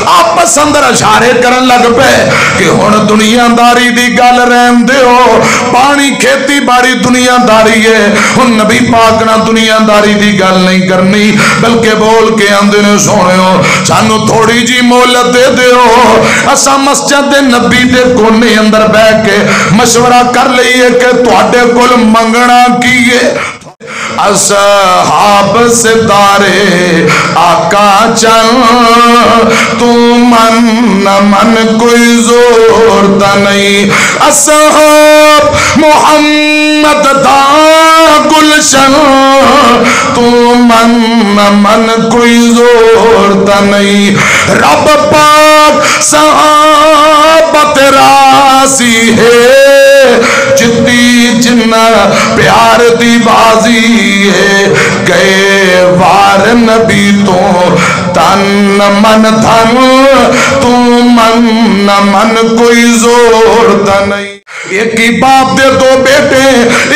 آپس اندر اشارے کرن لگ پے کہ ہن دنیا داری دی گل رہن دیو، پانی کھیتی باری دنیا داری ہے، ہن نبی پاک نہ دنیا داری دی گل نہیں کرنی، بلکہ بول کے آندے نے سونےو سانو تھوڑی جی مہلت دے دیو، اسا مسجد نبی دے کونے اندر بیٹھ کے مشورہ کر لئیے کہ تواڈے کول منگنا کیے۔ اصحاب ستارے آقا چل تو من کوئی زور تا نہیں، اصحاب محمد دا گلشن تو من کوئی زور تا نہیں، رب پاک صحابت راسی ہے جتی جنہ پیار دی بازی ہے، گئے وار نبی تو تن من تھن تو من کوئی زور تا نہیں۔ ایک ہی باپ دے دو بیٹے،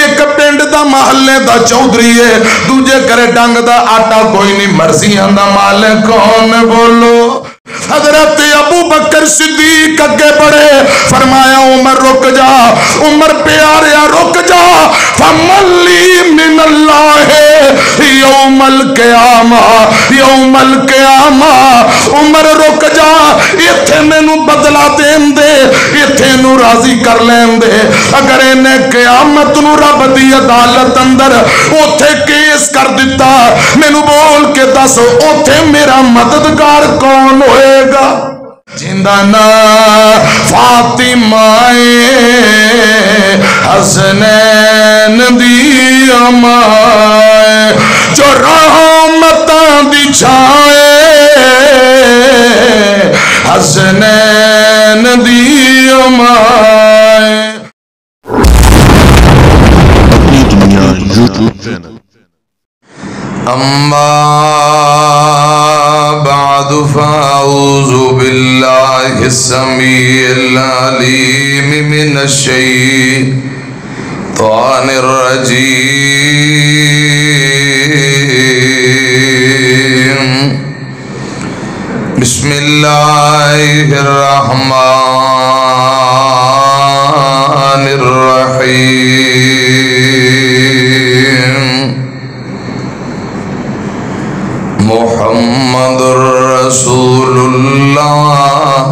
ایک پنڈ دا محلے دا چودھری ہے، دوجے کرے ڈنگ دا آٹا کوئی نہیں، مرضیاں دا مالک کون بولو۔ حضرت ابو بکر صدیق اگے بڑھے، فرمایا عمر رک جا، عمر پیاریا رک جا، فمن لی من اللہ یوم القیامہ، یوم القیامہ، عمر رک جا، ایتھے میں نو بدلا دین دے، ایتھے نو راضی کر لین دے، اگر انہیں قیامت نو رب دی عدالت اندر اوتھے کیس کر دیتا، میں نو بول کے دس اوتھے میرا مددگار کون ہوئے گا؟ جندنا فاطمہ حسنین دی امائے، جو رحمتاں دی چھائے حسنین دی امائے۔ اپنی دنیا یوٹیوب چینل۔ اما بعد فاعوذ باللہ السمیع العلیم من الشیطان الرجیم، بسم اللہ الرحمن الرحیم۔ محمد رسول اللہ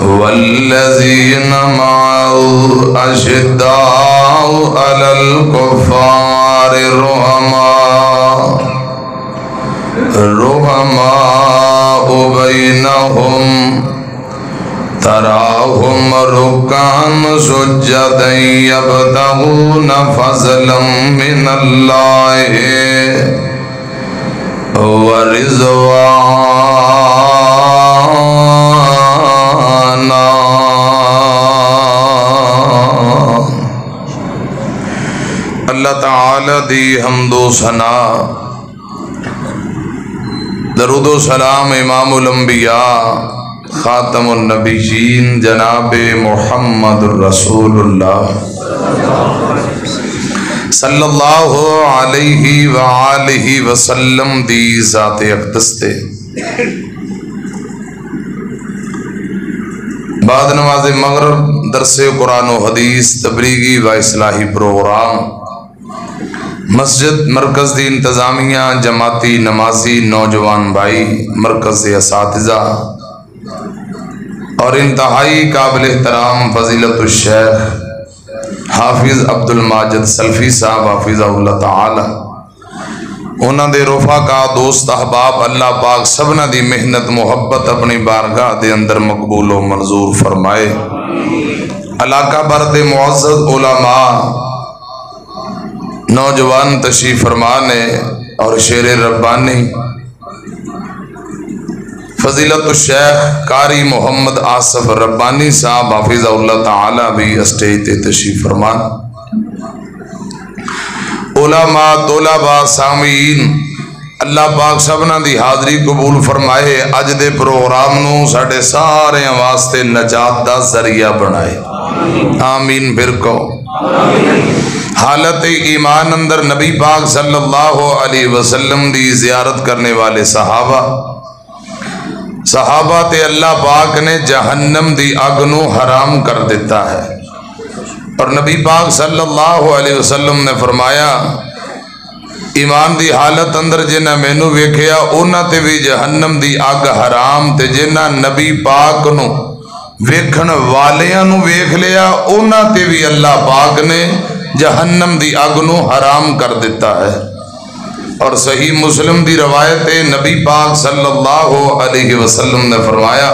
والذین معه اشداء علی الکفار رحماء بینہم، تراہم رکعا سجدا یبتغون فضلا من اللہ ورضوانا۔ اللہ تعالی دی حمد و ثنا، درود و سلام امام الانبیاء خاتم النبیین جناب محمد رسول اللہ صلی اللہ علیہ وآلہ وسلم دی ذات اقدس تے بعد نماز مغرب درس قرآن و حدیث تبلیغی و اصلاحی پروگرام مسجد مرکز دی انتظامیہ جماعتی نمازی نوجوان بھائی مرکز اساتذہ اور انتہائی قابل احترام فضیلت الشیخ حافظ عبد الماجد سلفی صاحب حافظہ اللہ تعالی، انہاں دے رفقا دوست احباب، اللہ پاک سبنا دی محنت محبت اپنی بارگاہ دے اندر مقبول و منظور فرمائے۔ علاقہ بر دے معزز علماء نوجوان تشریف فرمانے اور شیر ربانی فضیلت الشیخ قاری محمد آصف ربانی صاحب حافظہ اللہ تعالی بھی اسٹیج تے تشریف فرمان، علماء طلباء سامعین، اللہ پاک سبنا دی حاضری قبول فرمائے، اج دے پروگرام نو ساڈے سارے واسطے نجات دا ذریعہ بنائے، آمین۔ پھر کہو حالت ایمان اندر نبی پاک صلی اللہ علیہ وسلم دی زیارت کرنے والے صحابہ صحابہ تے اللہ پاک نے جہنم دی اگ نو حرام کر دیتا ہے، اور نبی پاک صلی اللہ علیہ وسلم نے فرمایا ایمان دی حالت اندر جنہ مینو ویکھیا اونا تے بھی جہنم دی اگ حرام، تے جنہ نبی پاک نو ویکھن والیاں نو ویکھ لیا اونا تے بھی اللہ پاک نے جہنم دی اگ نو حرام کر دیتا ہے۔ اور صحیح مسلم دی روایت نبی پاک صلی اللہ علیہ وسلم نے فرمایا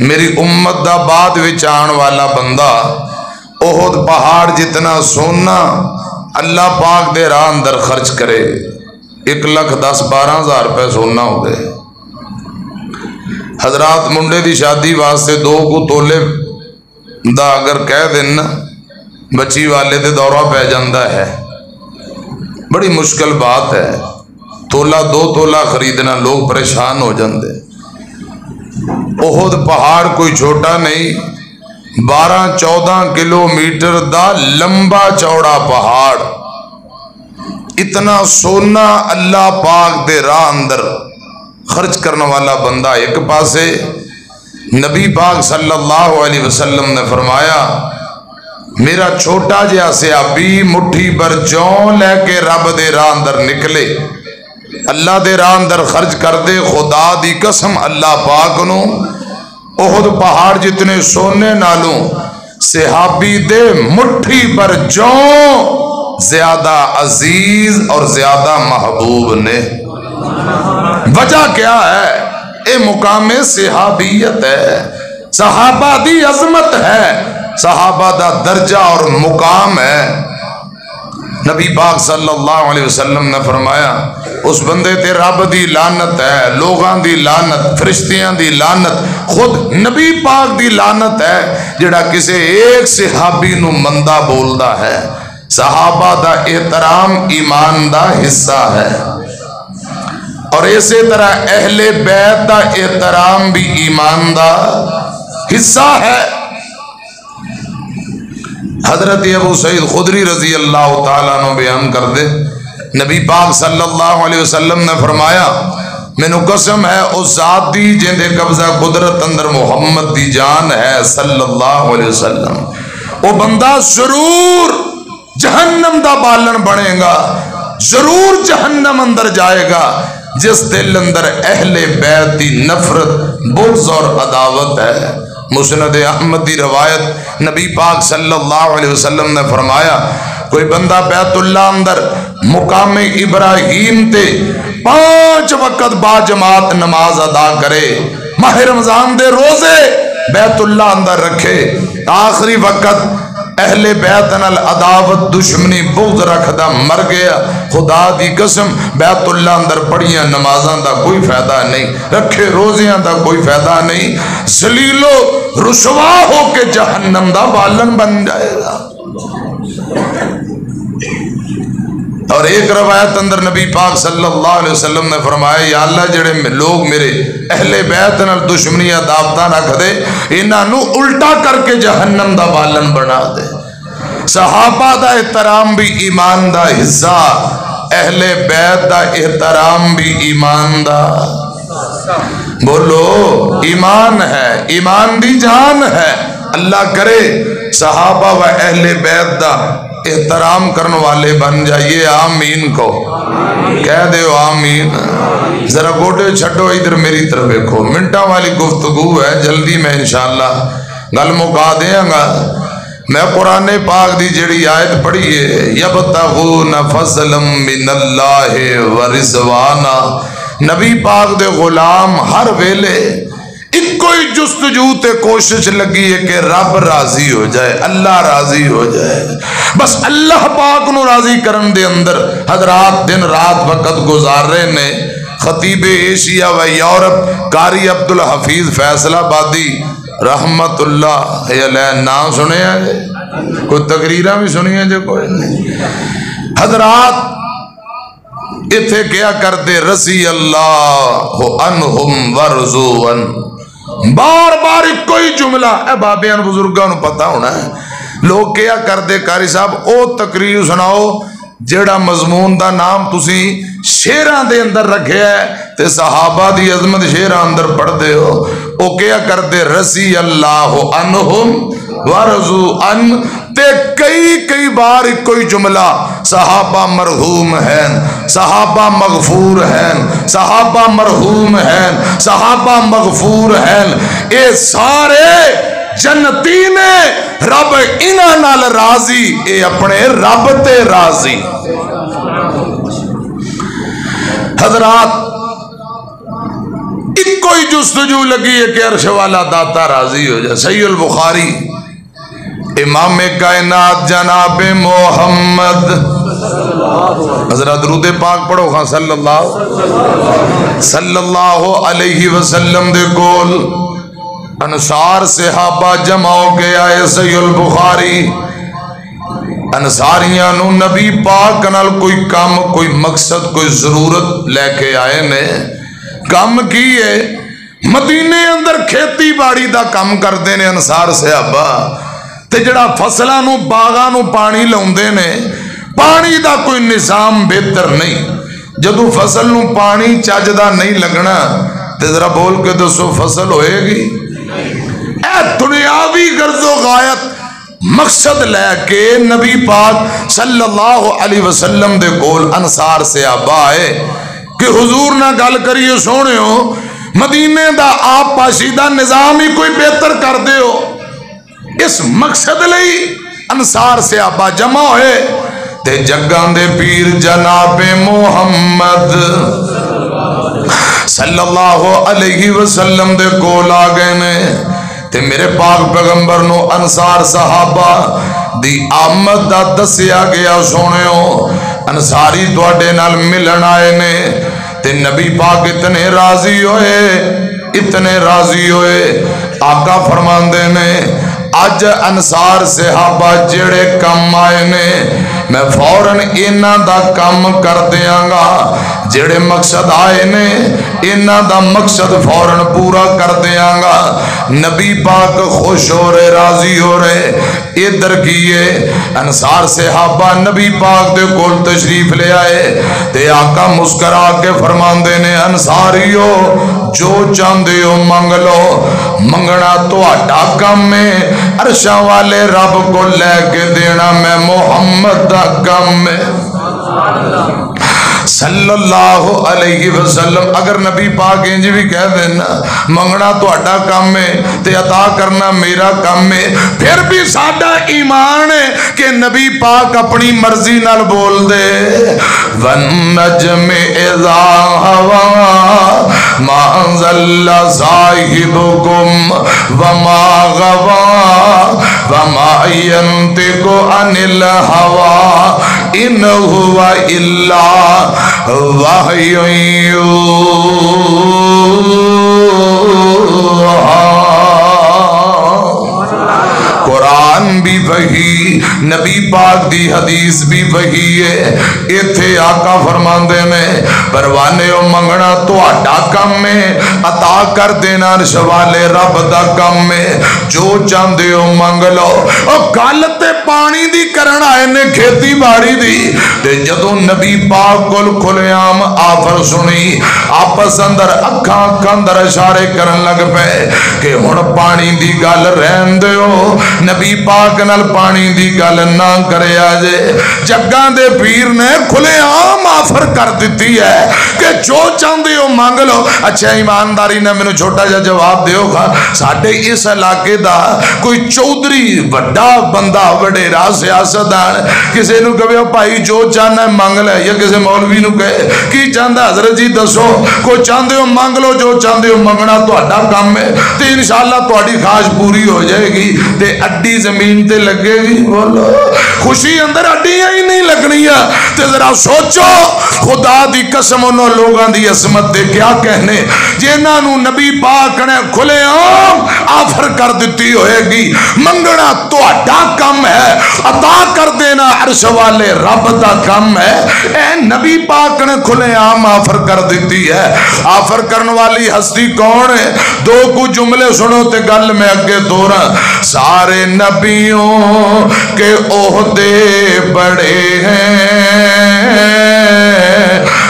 میری امت دا بعد وچ آن والا بندہ احد پہاڑ جتنا سونا اللہ پاک دے راہ اندر خرچ کرے، 1,10,12,000 روپے سونا ہو گئے۔ حضرات منڈے دی شادی واسطے 2 تولے دا اگر کہہ دینا بچی والے دے دورہ پہ جاندہ ہے، بڑی مشکل بات ہے، تولا 2 تولا خریدنا لوگ پریشان ہو جاندے۔ احد پہاڑ کوئی چھوٹا نہیں، 12-14 کلومیٹر دا لمبا چوڑا پہاڑ، اتنا سونا اللہ پاک دے راہ اندر خرچ کرنے والا بندہ ایک پاسے، نبی پاک صلی اللہ علیہ وسلم نے فرمایا میرا چھوٹا جہا صحابی مٹھی بر جوں لے کے رب دے راہ اندر نکلے، اللہ دے راہ اندر خرچ کر دے، خدا دی قسم اللہ پاک نو احد پہاڑ جتنے سونے نالوں صحابی دے مٹھی پر جوں زیادہ عزیز اور زیادہ محبوب نے۔ وجہ کیا ہے؟ اے مقام صحابیت ہے، صحابہ دی عظمت ہے، صحابہ دا درجہ اور مقام ہے۔ نبی پاک صلی اللہ علیہ وسلم نے فرمایا اس بندے تے رب دی لعنت ہے، لوگاں دی لعنت، فرشتیاں دی لعنت، خود نبی پاک دی لعنت ہے جڑا کسے ایک صحابی نو مندہ بولدا ہے۔ صحابہ دا احترام ایمان دا حصہ ہے، اور اسی طرح اہل بیت دا احترام بھی ایمان دا حصہ ہے۔ حضرت ابو سعید خدری رضی اللہ تعالیٰ عنہ بیان کر دے نبی پاک صلی اللہ علیہ وسلم نے فرمایا مینو قسم ہے اس ذات دی جندے قبضہ قدرت اندر محمد دی جان ہے صلی اللہ علیہ وسلم، وہ بندہ ضرور جہنم دا بالن بنے گا، ضرور جہنم اندر جائے گا جس دل اندر اہل بیت دی نفرت، بغض اور عداوت ہے۔ مسند احمد دی روایت نبی پاک صلی اللہ علیہ وسلم نے فرمایا کوئی بندہ بیت اللہ اندر مقام ابراہیم تے 5 وقت با جماعت نماز ادا کرے، ماہ رمضان دے روزے بیت اللہ اندر رکھے، آخری وقت اہل بیت نال عداوت دشمنی بغض رکھدا مر گیا، خدا دی قسم بیت اللہ اندر پڑھیاں نمازاں دا کوئی فائدہ نہیں، رکھے روزیاں دا کوئی فائدہ نہیں، ذلیل و رسوا ہو کے جہنم دا بالن بن جائے گا۔ اور ایک روایت اندر نبی پاک صلی اللہ علیہ وسلم نے فرمایا یا اللہ جڑے لوگ میرے اہل بیت نال دشمنی عداوتاں رکھ دے انہاں نو الٹا کر کے جہنم دا بالن بنا دے۔ صحابہ دا احترام بھی ایمان دا حصہ، اہل بیت دا احترام بھی ایمان دا، بولو ایمان ہے، ایمان دی جان ہے۔ اللہ کرے صحابہ و اہل بیت دا احترام کرنے والے بن جائیے، آمین کو کہہ دے آمین۔ ذرا گوٹے چھٹو ادھر میری طرف دیکھو، منٹا والی گفتگو ہے، جلدی میں انشاءاللہ گل مکا دیاں گا۔ میں قرآن پاک دی جڑی آیت پڑھی ہے یبتغون فضلا من اللہ ورضوانا، نبی پاک دے غلام ہر ویلے ایک کوئی جستجو تے کوشش لگی ہے کہ رب راضی ہو جائے، اللہ راضی ہو جائے، بس اللہ پاک نو راضی کرن دے اندر حضرات دن رات وقت گزار رہے نے۔ خطیب ایشیا و یورپ قاری عبدالحفیظ فیصل آبادی رحمت اللہ علیہ نام سنے ہیں، کوئی تقریرہ بھی سنی ہے جو کوئی نہیں۔ حضرات اتھے کیا کرتے رضی اللہ عنہم ورضوان، بار بار کوئی جملہ اے بابیان بزرگاں نو پتہ ہونا ہے، لوگ کیا کرتے قاری صاحب او تقریر سناؤ جیڑا مضمون دا نام تسی شیراں دے اندر رکھے ہے تے صحابہ دی عظمت شیراں اندر پڑھ دے ہو او کیا کر دے رضی اللہ عنہم ورضوا عنہ تے کئی بار کوئی جملہ صحابہ مرحوم ہیں، صحابہ مغفور ہیں، صحابہ مرحوم ہیں، صحابہ مغفور ہیں، اے سارے جنتی نے رب انہاں نال راضی، اے اپنے رب تے راضی۔ حضرات ایک کوئی جستجو لگی ہے کہ عرش والا داتا راضی ہو جائے۔ صحیح البخاری امام کائنات جناب محمد حضرت درود پاک پڑھو خان صلی اللہ علیہ وسلم دے کول انصار صحابہ جمع ہو کے آئے۔ صحیح البخاری انصاریاں نو نبی پاک نال کوئی کام، کوئی مقصد، کوئی ضرورت لے کے آئے نے۔ کام کی ہے مدینے اندر کھیتی باڑی دا کام کردے نے انصار صحابہ، تے جڑا فصلاں نو باغاں نو پانی لاؤندے نے، پانی دا کوئی نظام بہتر نہیں۔ جدو فصل نو پانی چجدا نہیں لگنا تے ذرا بول کے دسو فصل ہوئے گی؟ اے دنیاوی غرض و غایت مقصد لے کے نبی پاک صلی اللہ علیہ وسلم دے کول انصار صحابہ آئے کہ حضور نہ گل کریے سونے ہو، مدینے دا آپ پاشیدہ نظام ہی کوئی بہتر کر دے ہو۔ اس مقصد لئی انصار صحابہ جمع ہوئے تے جگاں دے پیر جناب محمد صلی اللہ علیہ وسلم دے کول آ گئے نے تے میرے پاک پیغمبر نو انصار صحابہ دی آمد دا دسیا گیا۔ سونے ہو انصاری تواڈے نال ملن آئے نے تے نبی پاک اتنے راضی ہوئے، اتنے راضی ہوئے، آقا فرماندے نے اج انصار صحابہ جڑے کم آئے نے میں فوراً انہاں دا کم کر دیاں گا، جڑے مقصد آئے نے انہاں دا مقصد فوراً پورا کر دیاں گا۔ نبی پاک خوش ہو رہے، راضی ہو رہے، ادھر کیے انصار صحابہ نبی پاک دے کول تشریف لے آئے تے آقا مسکرا کے فرماندے نے انصاریو جو چاندے ہو منگ لو، منگنا تو آٹا کم میں، عرشاں والے رب کو لے کے دینا میں محمد دا کم میں صلی اللہ علیہ وسلم۔ اگر نبی پاک انج بھی کہہ دینا منگنا تو اڈا کام ہے تے عطا کرنا میرا کام ہے، پھر بھی ساڈا ایمان ہے کہ نبی پاک اپنی مرضی نال بول دے۔ وَالنَّجْمِ إِذَا هَوَىٰ مَا ضَلَّ صَاحِبُكُمْ وَمَا غَوَىٰ وَمَا يَنطِقُ عَنِ الْهَوَىٰ إِنْ هُوَ إِلَّا وحی قرآن بھی وحی، نبی پاک دی حدیث بھی وحی ہے۔ ایتھے آقا فرماندے نے پروانے او منگنا تو آٹا کم میں، عطا کر دینا عرش والے رب دا کم میں، جو چاندے ہو منگ لو۔ اور گالتے پانی دی کرن آئے نے کھیتی باڑی دی تے جدو نبی پاک کل کھلے عام آفر سنی، آپس اندر اکھاں کندر اشارے کرن لگ پے کہ ہن پانی دی گل رہن دے ہو، نبی پاک نال پانی دی گل نہ کرے آجے۔ جگاں دے پیر نے کھلے عام آفر کر دیتی ہے کہ جو چاندے ہو مانگ لو۔ اچھا ایمانداری نے میں نے چھوٹا جا جواب دیو گا، ساڑھے اس علاقے دا کوئی چودری وڈا بندہ وڈے راہ سیاستدان کسے نو کہے بھائی جو چاہنا ہے مانگ لے، یا کسے مولوی نو کہے کی چاہندہ حضرت جی دسو، کوئی چاندے ہو مانگ لو، جو چاندے ہو منگنا تو اڈا کام ہے تے انشاءاللہ تو اڈی خواہش پوری ہو جائے گی تے اڈی زمین تے لگے گی۔ بولو خوشی اندر اڈیاں ہی نہیں لگنیاں تے ذرا سوچو خدا دی قسم انہوں لوگاں دی عظمت دے کیا کہنے جنہاں نو نبی پاک نے کھلے عام آفر کر دیتی ہوئے گی. منگنا تہاڈا کم ہے, عطا کر دینا عرش والے رب دا کم ہے. اے نبی پاک نے کھلے عام آفر کر دیتی ہے. آفر کرن والی ہستی کون ہے؟ دو کو جملے سنو تے گل میں اگے دورا. سارے نبیوں کے عہدے بڑے ہیں,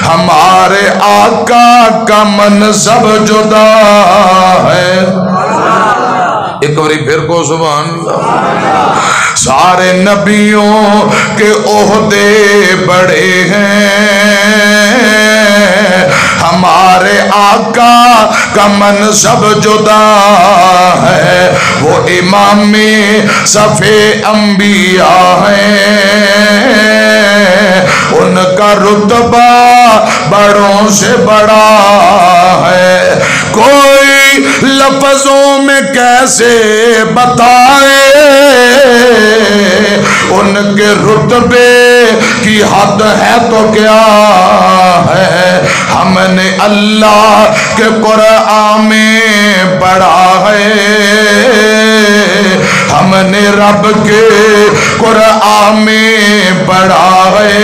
ہمارے آقا کا منصب جدا ہے. ایک باری پھر کو سبحان اللہ. سارے نبیوں کے عہدے بڑے ہیں, ہمارے آقا کا منصب جدا ہے. وہ امام صف انبیاء ہیں, ان کا رتبہ بڑوں سے بڑا ہے. کوئی لفظوں میں کیسے بتائے ان کے رتبے کی حد ہے تو کیا ہے. ہم نے اللہ کے قرآن میں پڑھا ہے, ہم نے رب کے قرآن میں پڑھا ہے,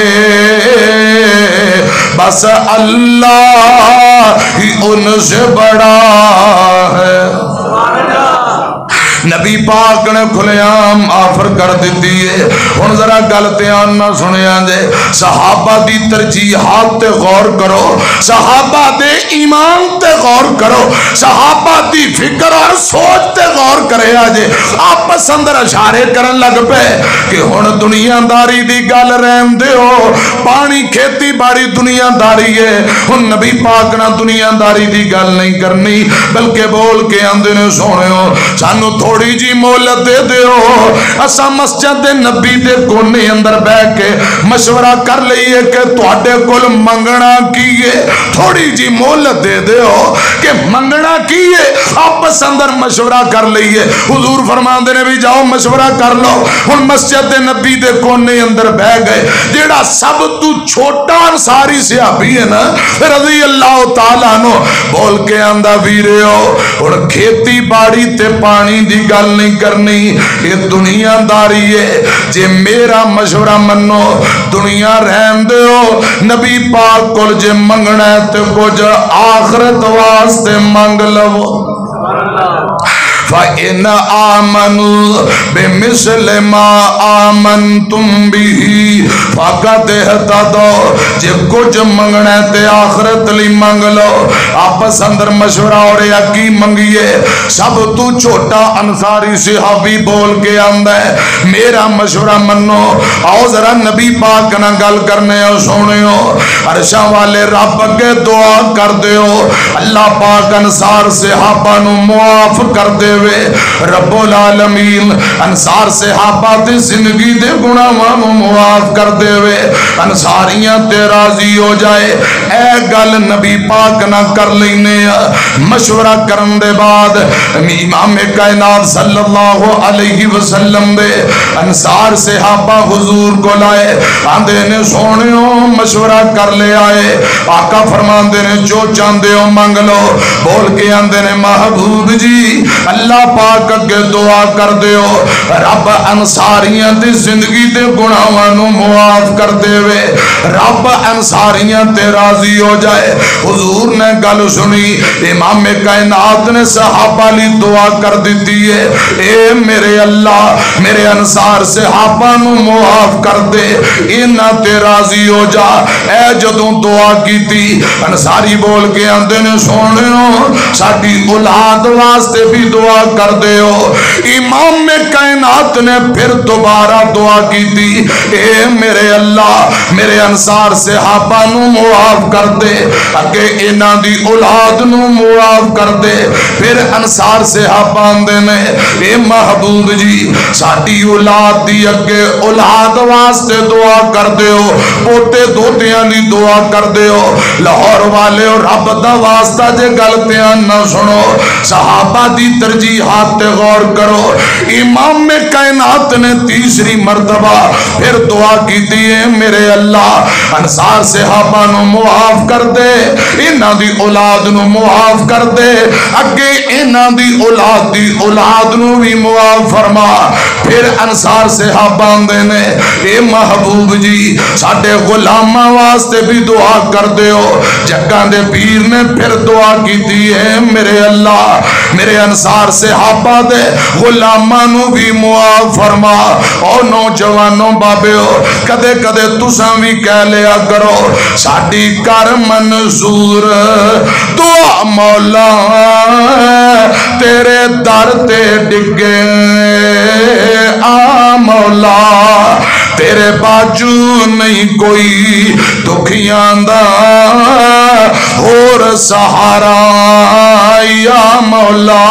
بس اللہ ہی ان سے بڑا ہے. نبی پاک نے کھلے عام آفر کر دیتی ہے. ہن ذرا گل دھیان نہ سنیا جے. صحابہ دی ترجیحات تے غور کرو, صحابہ دے ایمان تے غور کرو, صحابہ دی فکر اور سوچ تے غور کرے آجے. آپس اندر اشارے کرن لگ پے کہ ہن دنیا داری دی گل رہن دے ہو, پانی کھیتی باڑی دنیا داری ہے. ہن نبی پاک نہ دنیا داری دی گل نہیں کرنی, بلکہ بول کے آندے نے سونےو سانو تھوڑی جی مہلت دے دیو. اسا مسجد نبی دے کونے اندر بیٹھ کے مشورہ کر لئیے کہ تواڈے کول منگنا کیے, تھوڑی جی مہلت دے دیو کہ منگنا کیے. آپس اندر مشورہ کر لئیے. حضور فرماندے نے بھی جاؤ مشورہ کر لو. ہن مسجد نبی دے کونے اندر بیٹھ گئے. جیڑا سب تو چھوٹا انصاری صحابی ہے نا رضی اللہ تعالیٰ عنہ, بول کے آندا ویریو ہن کھیتی باڑی تے پانی دی گل نہیں کرنی, یہ دنیا داری ہے. جے میرا مشورہ منو دنیا رہن دیو. نبی پاک کول جے منگنا ہے تے کچھ آخرت واسطے منگ لو. فَإِنْ آمَنُوا بِمِثْلِ مَا آمَنْتُمْ بِهِ فَقَدْ اهْتَدَوْا. جے کچھ منگنا ہے تے آخرت لی منگ لو. آپس اندر مشورہ اور یقین منگیے. سب تو چھوٹا انصاری صحابی بول کے آندا ہے میرا مشورہ منو. آؤ ذرا نبی پاک نہ گل کرنے ہو سونےو. عرشاں والے رب کے دعا کر دیو اللہ پاک انصار صحابہ نو معاف کر دے وے. رب العالمین انصار صحابہ دی زندگی دے گناہاں نو معاف کر دے وے. انصاریاں تے راضی ہو جائے. اے گل نبی پاک نہ کر لینے. مشورہ کرن دے بعد امام کائنات صلی اللہ علیہ وسلم دے انصار صحابہ حضور کو لائے. آندے نے سونےو مشورہ کر لے آئے. آقا فرماندے نے جو چاندے ہو مانگ لو. بول کے آندے نے محبوب جی اللہ پاک کے دعا کر دیو رب انصاریاں دی زندگی دے گناہاں نو معاف کر دے وے. رب انصاریاں تے راضی ہو جائے. حضور نے گل سنی. امام کائنات نے صحابہ لی دعا کر دیتی ہے اے میرے اللہ میرے انصار صحابہ نو معاف کر دے, انہاں تے راضی ہو جا. اے جدوں دعا کیتی انصاری بول کے آندے نے سونےو ساڈی اولاد واسطے بھی دعا کر دیو. امام کائنات نے پھر دوبارہ دعا کی تھی اے میرے اللہ میرے انصار صحابہ نو معاف کر دے, اگے انہاں دی اولاد نو معاف کر دے. پھر انصار صحابہ آندے نے اے محبوب جی ساڈی اولاد دی اگے اولاد واسطے دعا کر دیو, پوتے دوتیاں دی دعا کر دیو. لاہور والے رب دا واسطہ جے گل دھیان نہ سنو. صحابہ دی ترجیح توضیحات غور کرو. امام کائنات نے تیسری مرتبہ پھر دعا کی دیئے میرے اللہ انصار صحابہ نو معاف کر دے, انہاں دی اولاد نو معاف کر دے, اگے انہاں دی اولاد نو بھی معاف فرما. پھر انصار صحابہ دے نے اے محبوب جی ساڈے غلاماں واسطے بھی دعا کر دیو. جگاں دے پیر نے پھر دعا کی دی ہے میرے اللہ میرے انصار صحابہ دے غلاماں نو بھی معاف فرما. او نوجوانوں بابیو کدے کدے تساں بھی کہہ لیا کرو ساڈی کر منظور دعا مولا تیرے در تے ڈگے آ مولا تیرے باجو نہیں کوئی دکھیاں دا اور سہارا یا مولا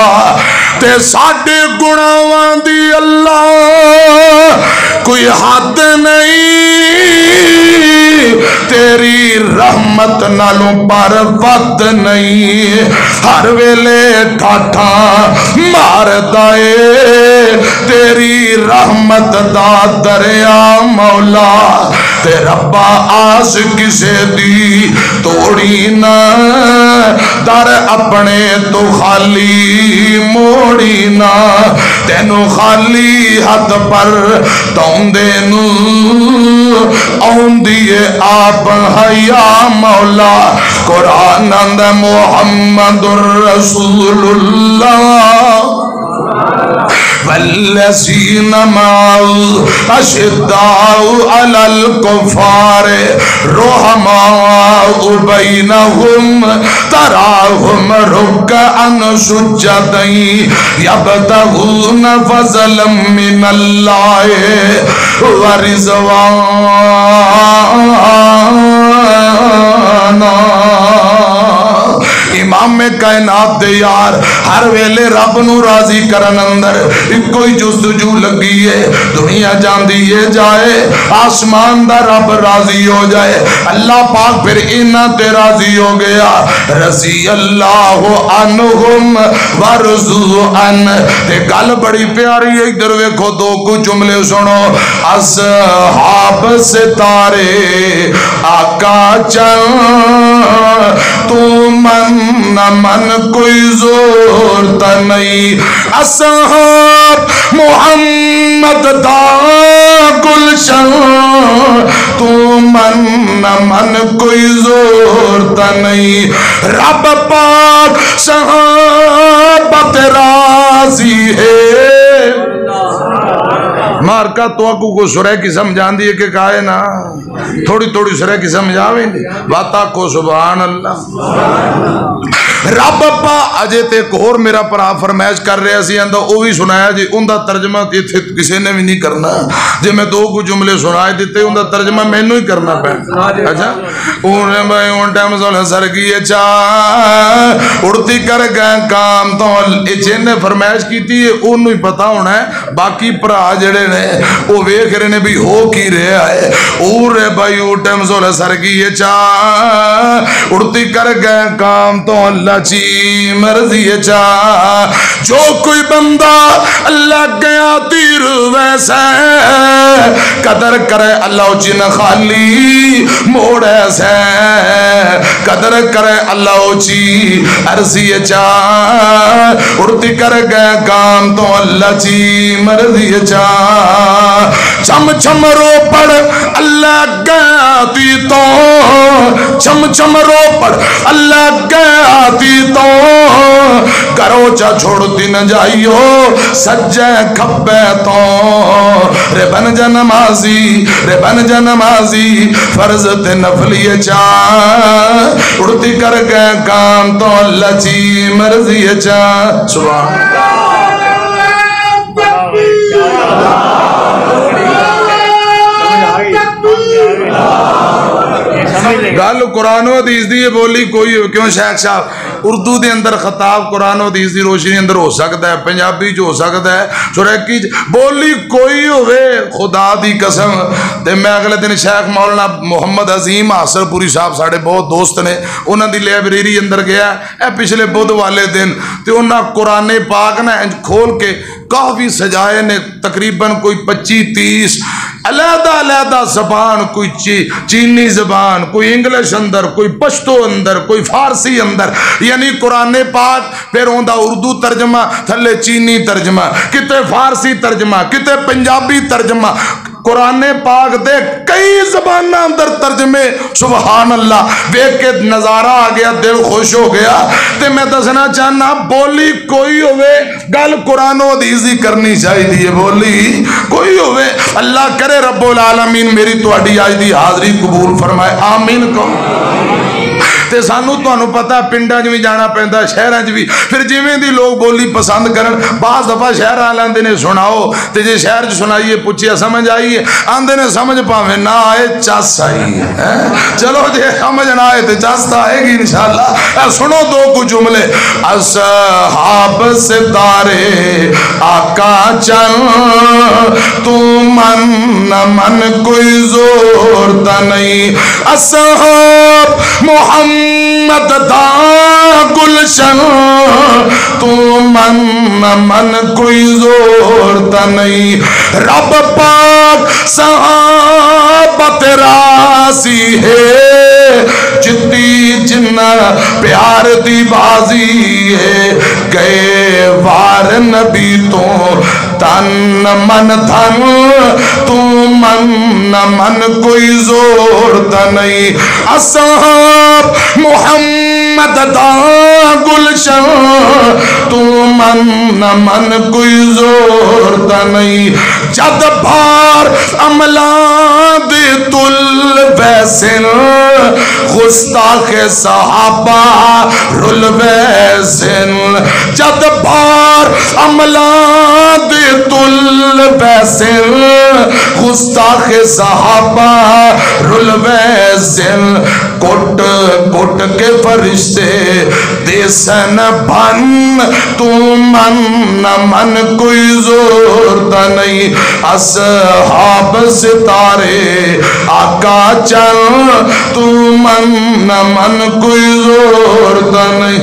تے ساڈے گناہاں دی اللہ کوئی حد نہیں تیری رحمت نالوں پر وقت نہیں ہر ویلے ٹھاٹھا مار دائے تیری رحمت دا دریا مولا تے ربا آس کسے دی توڑی نہ در اپنے تو خالی موڑی نہ تینو خالی ہاتھ پر توندے نو اوندیے آپ حیا مولا قرآن اند محمد الرسول اللہ والذین معه اشداء علی الکفار رحماء بینہم تراہم رکعا سجدا یبتغون فضلا من اللہ ورضوانا. امام کائنات دے یار ہر ویلے رب نو راضی کرن اندر کوئی جستجو لگی ہے دنیا جان دیئے جائے آسمان دا رب راضی ہو جائے. اللہ پاک پھر انہاں تے راضی ہو گیا رضی اللہ عنہم ورضوا عنہ. تے گل بڑی پیاری ہے ادھر ویکھو دو کو جملے سنو. اصحاب ستارے آقا چل تو من کوئی زورتا نہیں اصحاب محمد دا گلشن تو من کوئی زورتا نہیں. رب پاک صحابت راضی ہے. مارکا تو اکو کو سورہ کی سمجھان دیئے کہ کہا ہے نا تھوڑی تھوڑی سورہ کی سمجھاویں دی باتا کو سبحان اللہ. رب پا اجے تے ایک اور میرا پرا فرمائش کر رہے اسی اندھا او بھی سنایا جی اندھا ترجمہ کسی نے بھی نہیں کرنا جی میں دو کو جملے سنائے دیتے اندھا ترجمہ میں نو ہی کرنا پہن. اچھا انہیں میں ان ٹائم سولہ سر کیے چاہ اڑتی کر گئے کام تو جن نے فرمائش کی تھی انہوں ہی پتا ہونا ہے باقی پرا جڑے نے وہ ویکھ رہے نے بھی ہو کی رہا ہے اور بھائی ان ٹائم سولہ سر کیے چاہ اڑتی کر گئے کام تو اللہ چی مرضی چاہ جو کوئی بندہ اللہ گیا تیر ویسے قدر کرے اللہ چی نہ خالی موڑ ایسے قدر کرے اللہ چی عرضی چاہ اڑتی کر گئے کام تو اللہ چی مرضی چاہ چم چم رو پڑ اللہ گیا تی تو چم چم رو پڑ اللہ گیا تی تو کرو چا چھوڑتی نہ جائیو سجے کھبے تو رے بن جا نمازی فرض تے نفلی چا اڑتی کر گئے کام تو اللہ چی مرضی چا. سبحان گل قرآن و حدیث دی بولی کوئی کیوں شیخ صاحب اردو دے اندر خطاب قرآن و حدیث دی روشنی اندر ہو سکتا ہے، پنجابی جو ہو سکتا ہے، سریکی بولی کوئی ہوئے خدا دی قسم۔ تے میں اگلے دن شیخ مولانا محمد عظیم حاصل پوری صاحب ساڑھے بہت دوست نے، انہوں دی لائبریری اندر گیا اے پچھلے بدھ والے دن، تے انہاں قرآن پاک نے کھول کے کافی سجائے نے، تقریباً کوئی 25-30 علیحدہ علیحدہ زبان، کوئی چینی زبان، کوئی انگلش اندر، کوئی پشتو اندر، کوئی فارسی اندر، یعنی قرآن پاک پھر ہوندہ اردو ترجمہ، تھلے چینی ترجمہ، کتے فارسی ترجمہ، کتے پنجابی ترجمہ، قرآن پاک دے کئی زبانہ اندر ترجمے، سبحان اللہ، دیکھ کے نظارہ آ گیا، دل خوش ہو گیا۔ تے میں دسنا چاہنا بولی کوئی ہوئے گل قرآن و حدیثی کرنی چاہیے، بولی کوئی ہوئے، اللہ کرے رب العالمین میری تواڈی آج دی حاضری قبول فرمائے، آمین کو۔ تے سانو تانوں پتا پنڈاں وچ بھی جانا پیندا، شہراں وچ بھی، پھر جویں دی لوگ بولی پسند کرن، بعض دفعہ شہر والے نے سناؤ تے جے شہر سنائیے پوچھیا سمجھ آئی ہے، آندے نے سمجھ پاویں نہ آئے چس آئی ہے، چلو جے سمجھ نہ آئے تے چس تا آئے گی انشاءاللہ۔ سنو دو کچھ جملے، اصحاب ستارے آقا چل تو من نہ من کوئی زور تا نہیں، اصحاب محمد دا گلشن تو من کوئی زور تا نہیں، رب پاک صحابت راضی ہے جتی جنہ پیار دی بازی ہے، گئے وار نبی تو تن من دھن تو من کوئی زور تا نہیں، اصحاب محمد دا گلشن تو من کوئی زور تا نہیں، جد بھار املاد تل ویسن گستاخ صحابہ رل ویسن، جد بھار املاد تل ویسن گستاخ صحابہ رل ویسن، کٹ کٹ کے فرشتے دیسن بھن تو من کوئی زور تا نہیں، اصحاب ستارے آقا چل تو من کوئی زور تا نہیں،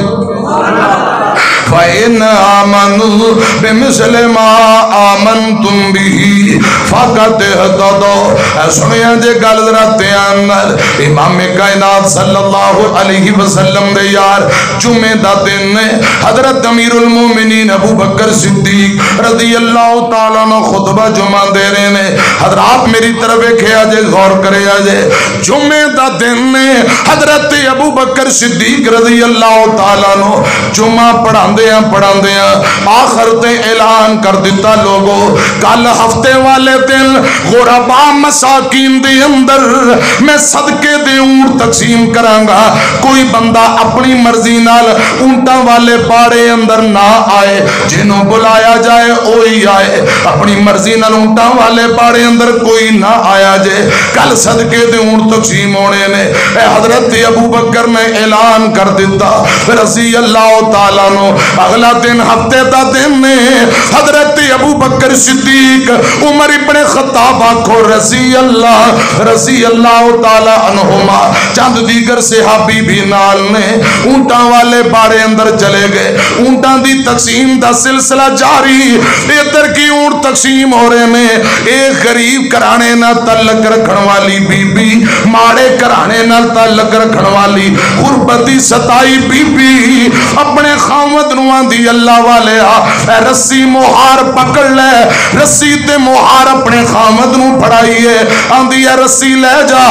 فَإِنْ آمَنُوا بِمِثْلِ مَا آمَنْتُمْ بِهِ فَقَدْ اهْتَدَوْا۔ سنیا جے گل ذرا دھیان نال، امام کائنات صلی اللہ علیہ وسلم دے یار جمعہ دا دن نے حضرت امیر المومنین ابو بکر صدیق رضی اللہ تعالیٰ نے خطبہ جمعہ دے رہے نے، حضرات میری طرف کھیا جے غور کرے آجے، جمعہ دا دن نے حضرت ابو بکر صدیق رضی اللہ تعالیٰ نے جمعہ پڑھان دیا آخر تے اعلان کر دیتا لوگو کل ہفتے والے دن غربا مساکین دے اندر میں صدقے دے اونٹ تقسیم کرانگا، کوئی بندہ اپنی مرضی نال اونٹا والے پاڑے اندر نہ آئے، جنہوں بلایا جائے اوہی آئے، اپنی مرضی نال اونٹا والے پاڑے اندر کوئی نہ آیا جائے، کل صدقے دے اونٹ تقسیم ہونے نے حضرت ابو بکر نے اعلان کر دیتا، رضی اللہ تعالیٰ نو اگلا دن ہفتے دا دن نے حضرت ابو بکر صدیق عمر ابن خطاب آکھو رضی اللہ تعالیٰ عنہما چند دیگر صحابی بھی نال نے اونٹاں والے بارے اندر چلے گئے، اونٹاں دی تقسیم دا سلسلہ جاری، ادھر کی اونٹ تقسیم ہو رہے میں، ایک غریب کرانے نہ تعلق رکھن والی بی بی، ماڑے کرانے نہ تعلق رکھن والی غربتی ستائی بی بی اپنے خامد نوان دی اللہ والے اے رسی مہار پکڑ لے، رسی تے مہار اپنے خامد نو پڑھائیے، آندھی ہے رسی لے جا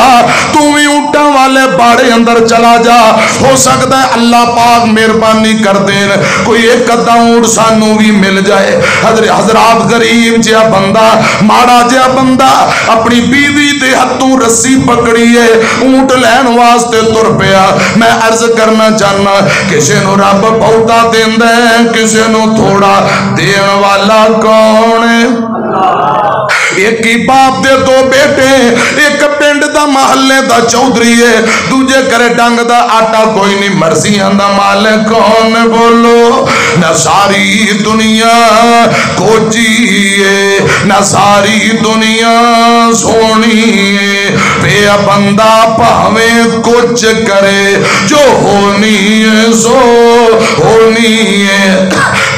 تو بھی اونٹاں والے باڑے اندر چلا جا، ہو سکتا ہے اللہ پاک مہربانی کر دین کوئی ایک ادھا اونٹ سانو بھی مل جائے۔ حضرات غریب جہا بندہ ماڑا جہا بندہ اپنی بیوی دے ہتھوں رسی پکڑیے اونٹ لین واسطے تر پیا، میں عرض کرنا چاہنا کسے نو رب بہتا دین دے کسے نو تھوڑا دین والا کون ہے؟ ایک ہی باپ دے دو بیٹے, ایک پنڈ دا محلے دا چودھری ہے, دوجے کرے ڈنگ دا آٹا کوئی نہیں, مرضیاں دا مالک کون بولو. نہ ساری دنیا کو جیے نہ ساری دنیا سونی ہے, پیا بندہ پاویں کچھ کرے جو ہونی ہے سو ہونی ہے.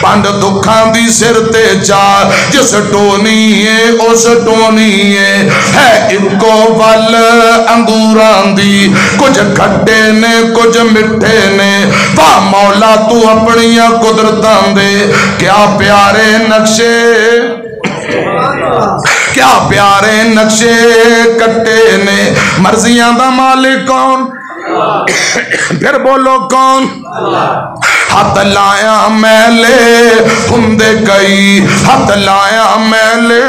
پانڈ دکھان دی سر تے چار جس ٹونی ہے اس ٹونی ہے اکو ول انگوران دی, کچھ کھٹے نے کچھ مٹھے نے, واہ مولا تو اپنیاں قدرتاں دے کیا پیارے نقشے, کیا پیارے نقشے کٹے نے. مرضیاں دا مالک کون, پھر بولو کون. ہاتھ لایا میلے ہندے کئی, ہاتھ لایا میلے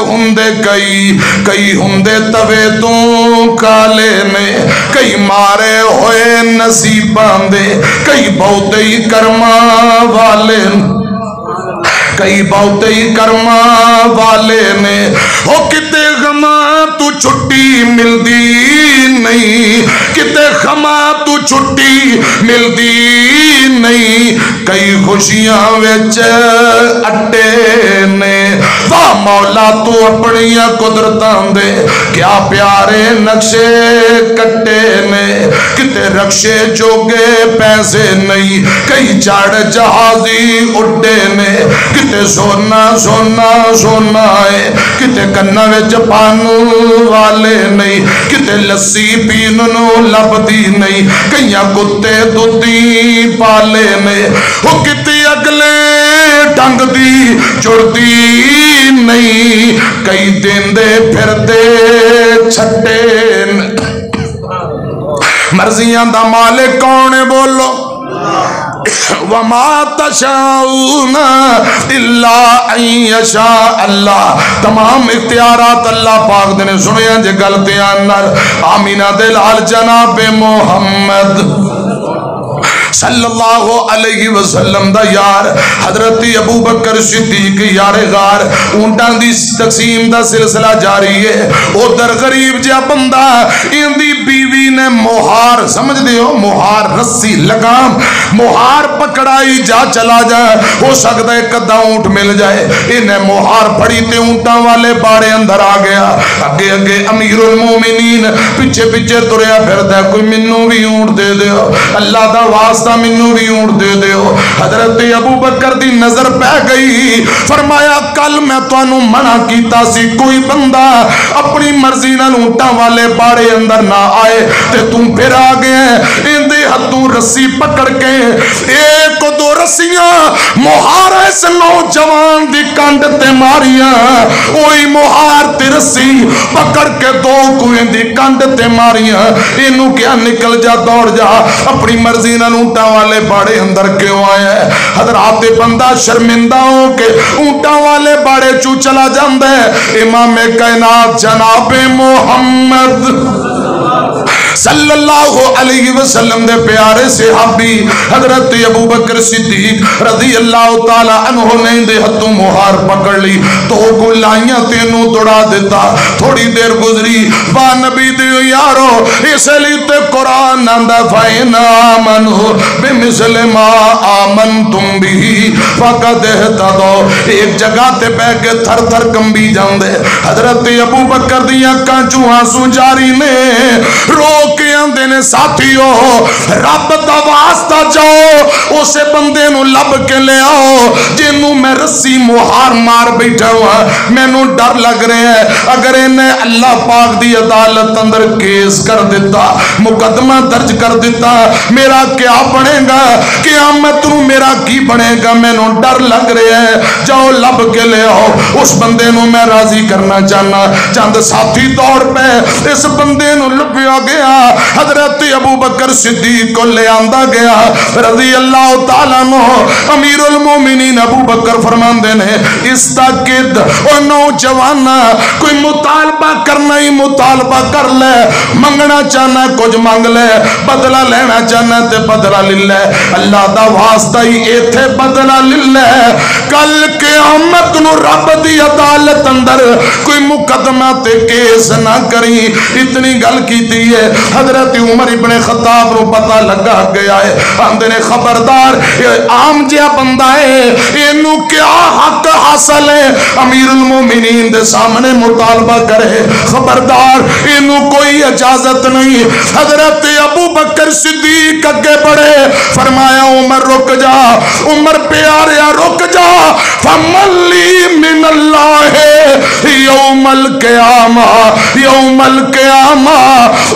ہندے کئی, کئی ہندے توے تو کالے نے, کئی مارے ہوئے نصیباں دے, کئی بہتے ہی کرما والے, کئی بہتے ہی کرما والے نے. او کتے غما تو چھٹی ملدی نہیں, کتے غما تو چھٹی ملدی نہیں, کئی خوشیاں وچ اٹے نے, واہ مولا تو اپنیاں قدرتاں دے کیا پیارے نقشے کٹے نے. کتے رکشے جوگے پیسے نہیں, کئی چاڑ جہازی اڈے نے, کتے سونا سونا سونا ہے, کتے کنہ وچ پانو والے نہیں, کتے لسی پیننو لبدی نہیں, کئیاں کتے دودھی پالے نے. وہ کتے اگلے ڈنگ دی جڑدی نہیں, کئی دن دے پھر دے چھٹے نے. مرضیاں دا مالک کون ہے بولو. وما تشاؤون الا ان یشاء اللہ, تمام اختیارات اللہ پاک نے سنیا جے غلطیاں نال. آمینہ دے لال جناب محمد صلی اللہ علیہ وسلم دا یار حضرت ابو بکر صدیق یار غار. اونٹاں دی تقسیم دا سلسلہ جاری ہے. ادھر غریب جا بندہ ان دی بیوی نے مہار, سمجھ دے ہو مہار, رسی لگام مہار پکڑائی, جا چلا جائے, ہو سکتا ہے کدہ اونٹ مل جائے. انہیں مہار پڑی تے اونٹاں والے باڑے اندر آ گیا. اگے اگے امیر المومنین پیچھے پیچھے تریا پھردا, کوئی منو بھی اونٹ دے دیو, اللہ دا واسطہ منو بھی اونٹ دے دیو. حضرت ابو بکر دی نظر پہ گئی, فرمایا کل میں تانوں منع کیتا سی کوئی بندہ اپنی مرضی نال اونٹاں والے باڑے اندر نہ آئے, تے تم پھر آ گئے. ان دے ہتھوں رسی پکڑ کے ایک دو رسیاں مہار اس نوجوان دی کنڈ تے ماریاں, اوہی مہار تے رسی پکڑ کے دو کوئیں دی کنڈ تے ماریاں. اینو کیا نکل جا دوڑ جا, اپنی مرضی نال اونٹاں والے باڑے اندر کیوں آیا ہے. حضرات بندہ شرمندہ ہو کے اونٹاں والے باڑے چو چلا جاندہ ہے. امام کائنات جناب محمد صلی اللہ علیہ وسلم دے پیارے صحابی حضرت ابو بکر صدیق رضی اللہ تعالی عنہ نے دے ہتھوں مہار پکڑ لی, تو گلائیاں تینوں دوڑا دیتا. تھوڑی دیر گزری, با نبی دیو یارو اس لیے قرآن اندہ فَإِنْ آمَنُوا بِمِثْلِ مَا آمَنْتُمْ بِهِ فَقَدْ اهْتَدَوْا. ایک جگہ تے بہ کے تھر تھر کمبی جاندے. حضرت ابو بکر دیاں کانچوں آنسو جاری نے رو کے اندے نے ساتھیو رب دا واسطہ جاؤ اسے بندے نو لب کے لے آؤ جنوں میں رسی مہار مار بیٹھا ہوا. میں نو ڈر لگ رہے ہیں اگر انہیں اللہ پاک دی عدالت اندر کیس کر دیتا, مقدمہ درج کر دیتا, میرا کیا بنے گا, قیامت نو میرا کی بنے گا. میں نو ڈر لگ رہے ہیں, جاؤ لب کے لے آؤ اس بندے نو میں راضی کرنا چاہنا. چند ساتھی طور پہ اس بندے نو لبیا گیا. گیا حضرت ابو بکر صدیق کو لے آندا گیا رضی اللہ تعالیٰ عنہ امیر المومنین ابو بکر فرماندے نے استقد اور نوجوان کوئی مطالبہ کرنا ہی مطالبہ کر لے منگنا چاہنا کچھ مانگ لے بدلہ لینا چاہنا تے بدلہ لے لے اللہ دا واسطہ ہی ایتھے بدلہ لے لے کل قیامت نو رب دی عدالت اندر کوئی مقدمہ تے کیس نہ کری اتنی گل کیتی ہے حضرت عمر ابن خطاب رو پتہ لگا گیا ہے اندر خبردار عام جہا بندہ ہے اینو کیا حق حاصل ہے امیر المومنین دے سامنے مطالبہ کرے خبردار اینو کوئی اجازت نہیں حضرت ابو بکر صدیق اگے بڑھے فرمایا عمر رک جا عمر پیاریا رک جا فمن لی من اللہ یوم القیامہ یوم القیامہ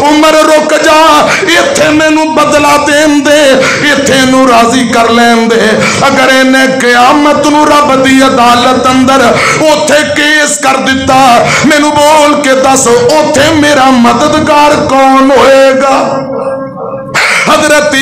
عمر رک جا ایتھے میں نو بدلا دین دے ایتھے نو راضی کر لین دے اگر انہیں قیامت نو رب دی عدالت اندر اوتھے کیس کر دیتا میں نو بول کے دس اوتھے میرا مددگار کون ہوئے گا حضرت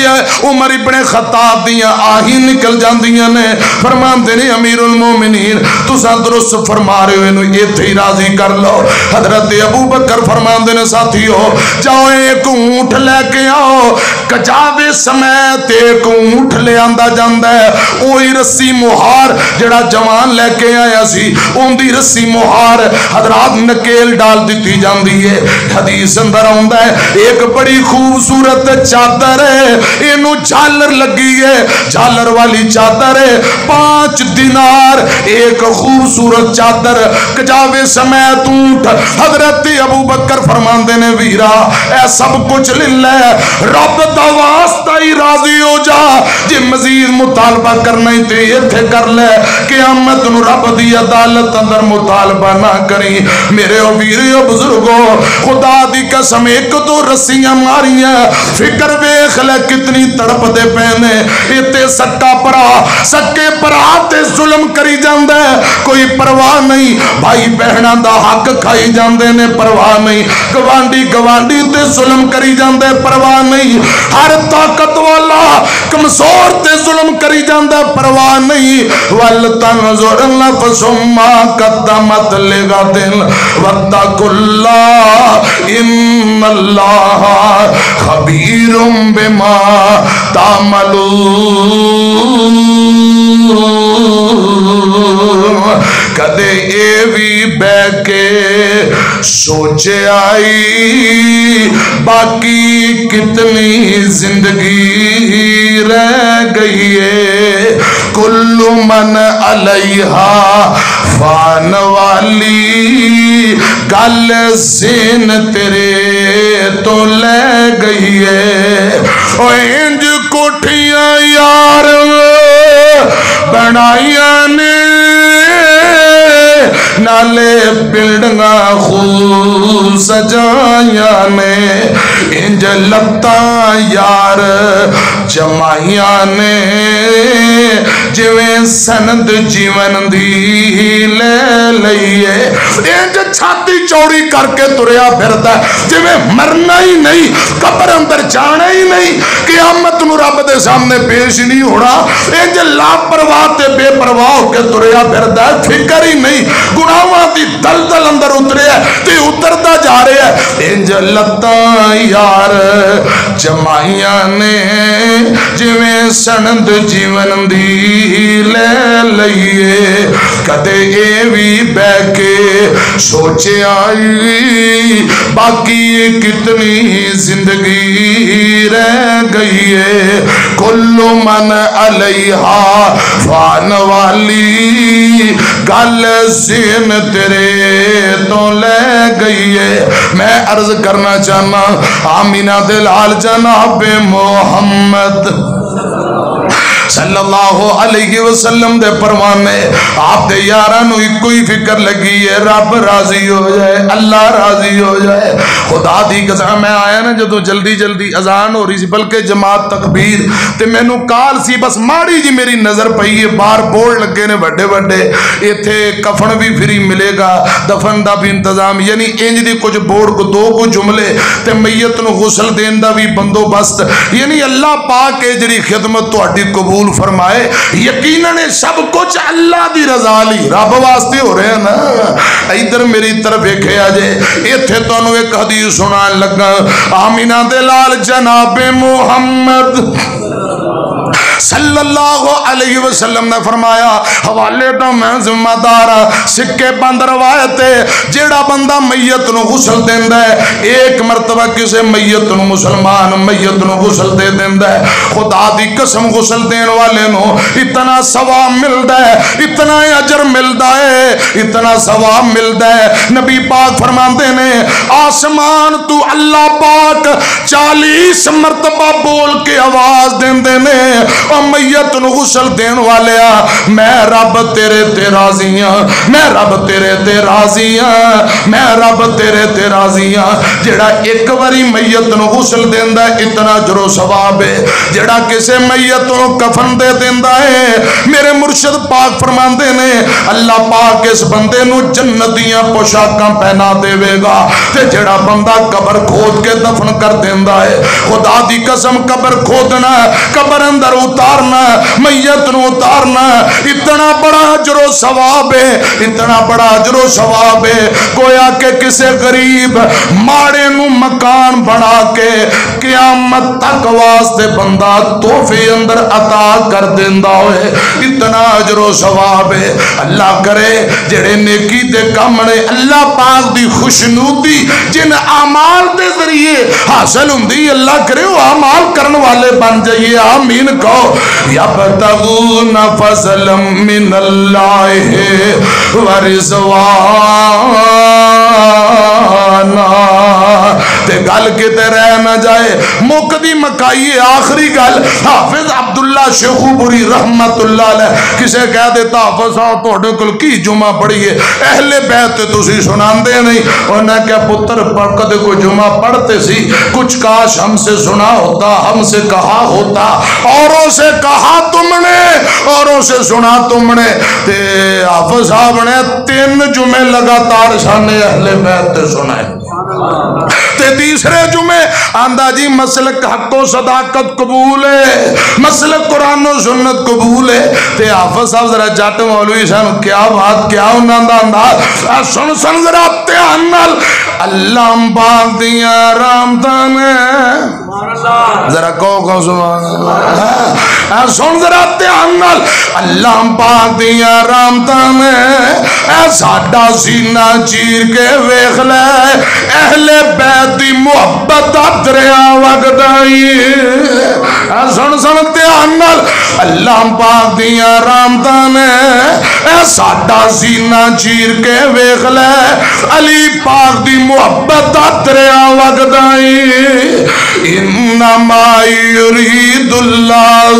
عمر ابن خطاب دیاں آہی نکل جاندیاں نے فرماندے نے امیر المومنین تساں درست فرما رہے ہو انہوں یہ تھی راضی کر لو حضرت ابو بکر فرماندے نے ساتھیو جاؤ ایک اونٹ لے کے آؤ کجاوے سمیت ایک اونٹ لے آندہ جاندہ ہے اوہی رسی مہار جڑا جوان لے کے آیا سی ان دی رسی مہار حضرات نکیل ڈال دیتی جاندی ہے حدیث اندر آندہ ہے ایک بڑی خوبصورت چادر ہے اینو جھالر لگی ہے جھالر والی چادر ہے 5 دینار ایک خوبصورت چادر کجاوے سمیت اونٹ حضرت ابو بکر فرماندے نے ویرا اے سب کچھ للہ رب دا واسطہ ہی راضی ہو جا جی مزید مطالبہ کرنا ہی تے یہ تھے کر لے قیامت نو رب دی عدالت اندر مطالبہ نہ کری میرے او ویرے او بزرگو خدا دی قسم ایک دو رسیاں ماریاں فکر ویخ لے کتنی تڑپ دے پہنے اتے سکا پرا سکے پرا تے ظلم کری جاندے کوئی پرواہ نہیں بھائی بہنہ دا حق کھائی جاندے نے پرواہ نہیں گوانڈی تے ظلم کری جاندے پرواہ نہیں ہر طاقت والا کمزور تے ظلم کری جاندے پرواہ نہیں وَلْتَنْظُرْ نَفْسٌ مَا قَدَّمَتْ لِغَدٍ وَاتَّقُوا اللَّهَ إِنَّ اللَّهَ خَبِيرٌ بِمَا تَعْمَلُونَ کدے اے بھی بے کے سوچے آئی باقی کتنی زندگی رہ گئی ہے کل من علیہا فان والی گل زین تیرے تو لے گئی ہے اور انج کوٹھیاں یار بنائیاں نے نالے بلڈنگا خود سجائیاں نے انج لگتا یار جمائیاں نے جویں سند جیون دی لے لئیے انج چھاتی چوڑی کر کے تریا پھرتا ہے جویں مرنا ہی نہیں قبر اندر جانا ہی نہیں قیامت نو رب دے سامنے پیش نہیں ہونا انج لاپرواہ تے بے پرواہ ہو کے تریا پھرتا ہے فکر ہی نہیں گناہاں دی دلدل اندر اترے ہے تے اترتا جا رہے ہے انج لگتا یار جمائیاں نے جویں سند جیون دی لے لئیے کدے اے بھی بے کے سوچے آئی باقی کتنی زندگی رہ گئی ہے کل من علیہا فان والی گل زین تیرے تو لے گئی ہے میں عرض کرنا چاہنا آمینہ دلال جناب محمد صلی اللہ علیہ وسلم دے پروانے آپ دے یارانو کوئی فکر لگی ہے رب راضی ہو جائے اللہ راضی ہو جائے خدا دی قسم میں آیا نا جدو جلدی جلدی اذان ہو رہی سی بلکہ جماعت تکبیر تے مینوں کال سی بس ماڑی جی میری نظر پئی ہے باہر بورڈ لگے نے بڑے بڑے ایتھے کفن بھی فری ملے گا دفن دا بھی انتظام یعنی انج دی کچھ بورڈ کو دو کو جملے تے میت نو غسل دین دا بھی بندوبست یعنی اللہ پاک کے جڑی خدمت تہاڈی قبول فرمائے یقیناً سب کچھ اللہ دی رضا لی رب واسطے ہو رہے ہیں نا ادھر میری طرف ویکھیا جے ایتھے تانوں ایک حدیث سنان لگا آمینہ دے لال جناب محمد صلی اللہ علیہ وسلم نے فرمایا حوالے دا میں ذمہ دار سکے بند روایت ہے جیڑا بندہ میت نو غسل دیندا ہے ایک مرتبہ کسے میت نو مسلمان میت نو غسل دے دیندا ہے خدا دی قسم غسل دین والے نو اتنا ثواب ملدا ہے اتنا اجر ملدا ہے اتنا ثواب ملدا ہے نبی پاک فرماندے نے آسمان تو اللہ پاک 40 مرتبہ بول کے آواز دیندے نے اور میت نو غسل دین والیا میں رب تیرے تے راضی ہاں میں رب تیرے تے راضی ہاں میں رب تیرے تے راضی ہاں جڑا ایک واری میت نو غسل دیندا ہے اتنا اجر و ثواب ہے جڑا کسے میت نو کفن دے دیندا ہے میرے مرشد پاک فرماندے نے اللہ پاک اس بندے نو جنت دیاں پوشاکاں پہنا دے گا تے جڑا بندہ قبر کھود کے دفن کر دیندا ہے خدا دی قسم قبر کھودنا قبر اندر اتارنا میت نو اتارنا اتنا بڑا اجر و ثواب ہے اتنا بڑا اجر و ثواب ہے گویا کہ کسے غریب ماڑے نو مکان بنا کے قیامت تک واسطے بندہ تحفے اندر عطا کر دیندا ہوئے اتنا اجر و ثواب ہے اللہ کرے جڑے نیکی دے کام نے اللہ پاک دی خوشنودی جن اعمال دے ذریعے حاصل ہوندی اللہ کرے وہ اعمال کرن والے بن جائیے آمین کہو یبتغون فضلا من اللہ ورضوانا تے گل کتے رہ نہ جائے مقدی مکائی آخری گل حافظ عبداللہ شیخوپوری رحمت اللہ علیہ کسے کہہ دیتا حافظ صاحب توڑے کل کی جمعہ پڑھی ہے اہل بیت تسی سنان دے نہیں انہیں کیا پتر پڑھ کو جمعہ پڑھتے سی کچھ کاش ہم سے سنا ہوتا ہم سے کہا ہوتا اوروں سے کہا تم نے اوروں سے سنا تم نے تے حافظ صاحب نے 3 جمعے لگاتار شان اہل بیت سنائے تے تیسرے جمعے آندہ جی مسلک حق و صداقت قبول ہے مسلک قرآن و سنت قبول ہے تے حافظ صاحب ذرا جاٹ مولوی صاحب کیا بات کیا انہاں دا انداز سن ذرا تیانل اللہ باغ دیا رامتان ذرا کو سبحان اللہ سن ذرا تیانل اللہ باغ دیا رامتان اے ساڈا سینہ چیر کے ویکھ لے اہل بیت دی محبت دریا وگدائی سن سن دھیان اللہ پاک دیا رحمتاں اے ساڈا سینہ چیر کے ویکھ لے علی پاک دی محبت دریا وگدائی انما یرید اللہ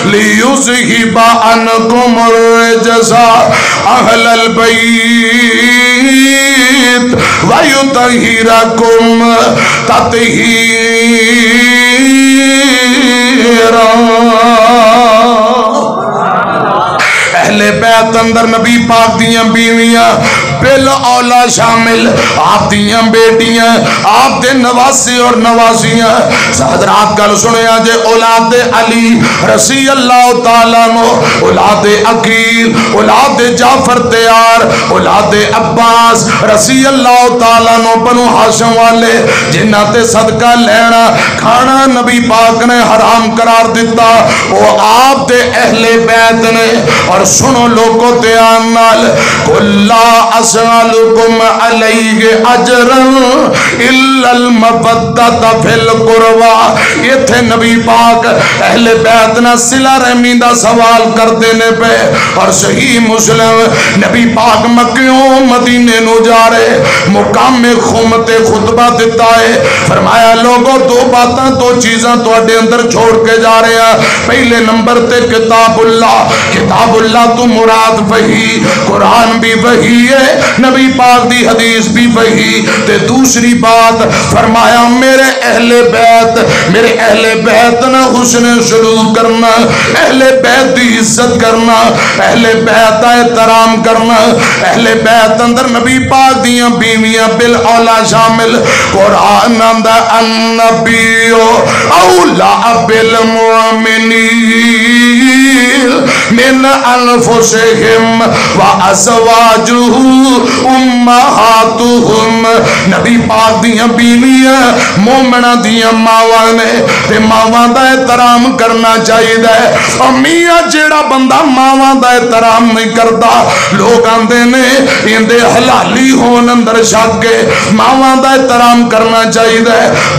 لیذہب عنکم الرجس اہل البیت وَيُطَهِّرَكُمْ تَطْهِيرًا اہل بیت اندر نبی پاک دیاں بیویاں بل اولا شامل آپ دیاں بیٹیاں آپ دے نواسی اور نواسیاں حضرات گل سنیا جے اولاد علی رضی اللہ تعالیٰ نو اولاد عقیل اولاد جعفر تیار اولاد عباس رضی اللہ تعالیٰ نو بنو ہاشم والے جنہ تے صدقہ لینا کھانا نبی پاک نے حرام قرار دیتا وہ آپ دے اہل بیت نے اور سن سنو لوگو تیان نال کلا اسالکم علیہ اجرا الا المودۃ فی القربى. یہ تھے نبی پاک اہل بیت نہ صلہ رحمی دا سوال کرتے نے پہ. اور صحیح مسلم نبی پاک مکیوں مدینے نو جا رہے مقام میں خمت خطبہ دیتا ہے. فرمایا لوگوں دو باتاں دو چیزاں تو اڈے اندر چھوڑ کے جا رہے ہیں. پہلے نمبر تے کتاب اللہ. کتاب اللہ تو مراد وحی قرآن بھی وحی ہے نبی پاک دی حدیث بھی وحی. تے دوسری بات فرمایا میرے اہل بیت نہ حسن سلوک کرنا, اہل بیت دی عزت کرنا, اہل بیت دا احترام کرنا. اہل بیت اندر نبی پاک دیاں بیویاں بالاولا شامل. قرآن اندر النبی اولا بالمؤمنین من انفسہم وازواجہ امہاتہم. نبی پاک دیاں بیویاں مومنہ دیاں ماواں نے تے ماواں دا احترام کرنا چاہیے. اور میاں جیڑا بندہ ماواں دا احترام نہیں کرتا لوگ آندے نے اندے حلالی ہون اندر شک کے ماواں دا احترام کرنا چاہیے.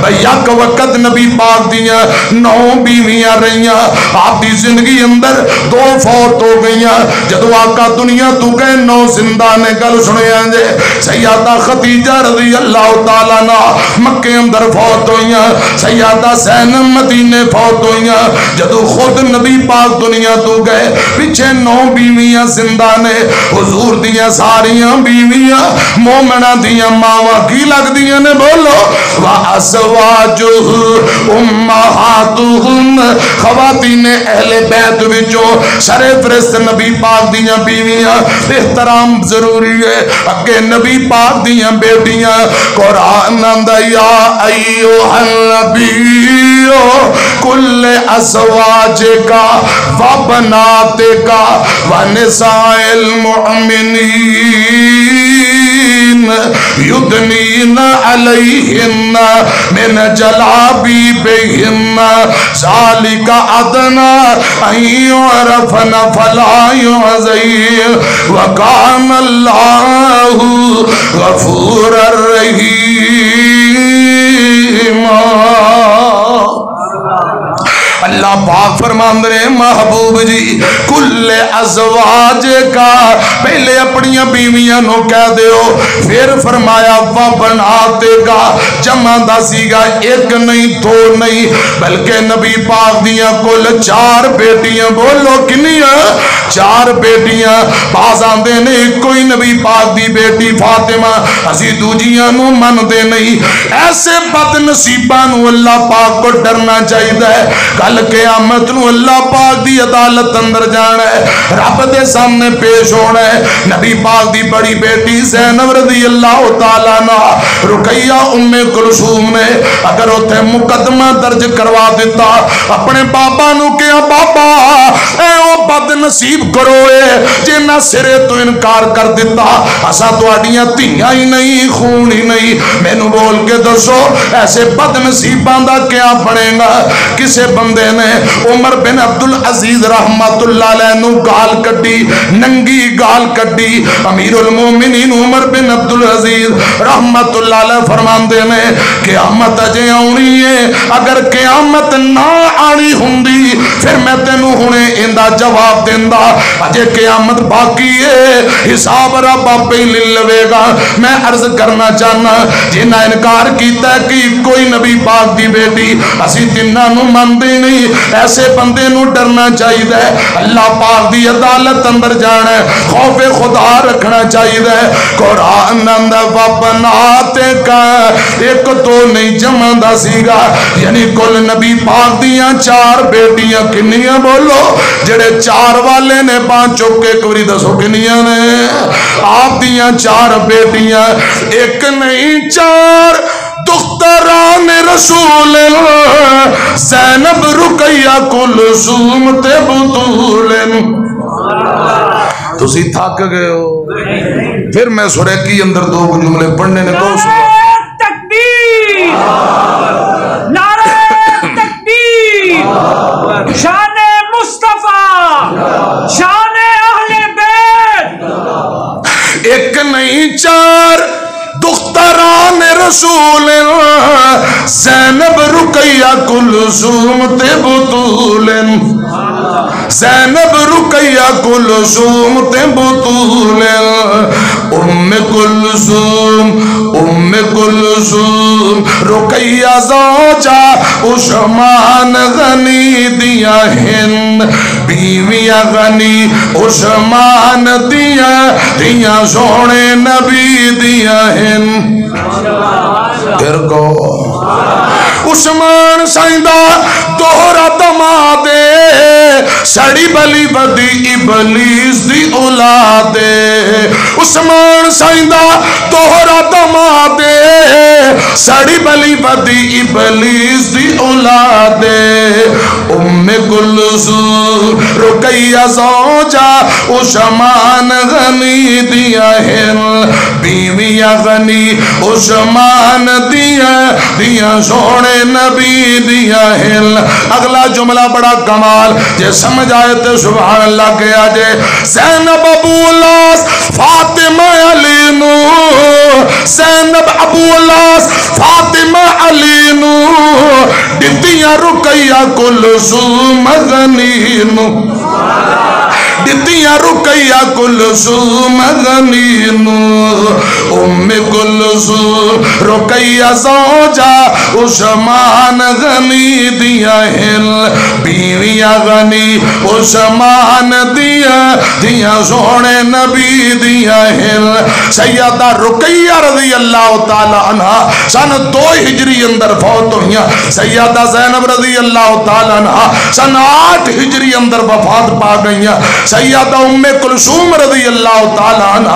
بیک وقت نبی پاک دیاں 9 بیویاں رہیاں. آپ دی زندگی اندر 2 فوت ہو گئیاں. جدو آقا دنیا تو گئے 9 زندہ نے. گل سنے آنجے سیدہ خدیجہ رضی اللہ تعالیٰ عنہ مکے اندر فوت ہوئیاں. سیدہ زینب مدینے فوت ہوئیاں. جدو خود نبی پاک دنیا تو گئے پیچھے 9 بیویاں زندہ نے. حضور دیاں ساریاں بیویاں مومنہ دیاں ماواں کی لگ دیاں نے بولو. وَأَزْوَاجُهُ أُمَّهَاتُهُمْ. خواتین اہل بیت وچوں شرع فرست نبی پاک دیاں بیویاں احترام ضروری ہے. اگے نبی پاک دیاں بیٹیاں قرآن اندر یا ایوہ النبی کل ازواجک وبناتک ونساء المؤمنین یدنین علیہن من جلابیبہن ذالک ادنی ان یعرفن فلا یعذین وکان اللہ غفور الرحیم. اللہ پاک فرمان رہے محبوب جی کل ازواج کا پہلے اپنی بیویاں نو کہہ دیو. پھر فرمایا وبناتے کا جمع دا سیگا ایک نہیں 2 نہیں بلکہ نبی پاک دیاں کل 4 بیٹیاں. بولو کنیاں 4 بیٹیاں. باز آندے نے کوئی نبی پاک دی بیٹی فاطمہ اسی دوجیاں نو من دے نہیں. ایسے بد نصیباں نو اللہ پاک کو ڈرنا چاہیے. کل قیامت نو اللہ پاک دی عدالت اندر جانا ہے, رب دے سامنے پیش ہونا ہے. نبی پاک دی بڑی بیٹی زینب رضی اللہ تعالیٰ عنہ رقیہ ام کلثوم نے اگر ہوتے مقدمہ درج کروا دیتا اپنے بابا نو کیا بابا اے او بد نصیب کروئے جنہ سرے تو انکار کر دیتا اسا تو آڈیاں تیاں ہی نہیں خون ہی نہیں. میں نو بول کے دسو ایسے بد نصیبان دا کیا پڑے گا. کسے بندے نے عمر بن عبدالعزیز رحمت اللہ علیہ نو گال کٹی ننگی گال کٹی. امیر المومنین عمر بن عبدالعزیز رحمت اللہ علیہ فرمان دے نے قیامت اجے آنی ہے. اگر قیامت نہ آنی ہوندی پھر میں تینوں ہونے اندہ جواب دیندہ. اجے قیامت باقی ہے حساب رب آپ ہی للوے گا. میں عرض کرنا چاہنا جنہ انکار کیتا ہے کہ کوئی نبی پاک دی بیٹی اسی تنہ نو مندے نہیں. ایسے بندے نو ڈرنا چاہیے. اللہ پاک دی عدالت اندر جانا ہے خوف خدا رکھنا چاہیے. قرآن اندر وبناتے کا ایک تو نہیں جمع دا سیگا یعنی کل نبی پاک دیاں 4 بیٹیاں کنیاں. بولو جڑے 4 والے نے 5 چوکے کوری دسو کنیاں نے. آپ دیاں 4 بیٹیاں ایک نہیں 4 دختران رسول زینب رقیہ کلثوم تے بطول. تسی تھک گئے ہو پھر میں سورہ کی اندر 2 جملے پڑھنے نے کہو سنو. تکبیر نعرہ تکبیر شان مصطفیٰ شان اہل ایک نہیں چار دختران رسول زینب رقیہ کلثوم تے بطول زینب رقیہ کلثوم تے بطول ام کلثوم رقیہ زوجہ عثمان غنی دیا ہند بیویاں غنی عثمان دیا سونے نبی دیا ہند پھر کو عثمان سائندہ دوہرا دمادے سڑی بلی بدی ابلیس دی اولادے عثمان سائندہ دوہرا دمادے سڑی بلی بدی ابلیس دی اولادے ام کلثوم رقیہ زوجہ عثمان غنی دیا ہند بیویاں غنی عثمان دیا سونے نبی دیا ہند اگلا جملہ بڑا کمال جے سمجھ آئے تو سبحان اللہ کہا جے زینب ابو لاس فاطمہ علی نو زینب ابو لاس فاطمہ علی نو دتیاں رقیہ کلثوم غنی نو دتیاں رقیہ کلثوم غنی نو ام کلثوم رقیہ زوجہ عثمان غنی دیا ہند بیویاں غنی عثمان دیا سونے نبی دیا ہند سیدہ رقیہ رضی اللہ تعالی عنہ سن 2 ہجری اندر فوت ہوئیاں سیدہ زینب رضی اللہ تعالی عنہ سن 8 ہجری اندر وفات پا گئیاں سیدہ ام کلثوم رضی اللہ تعالی عنہ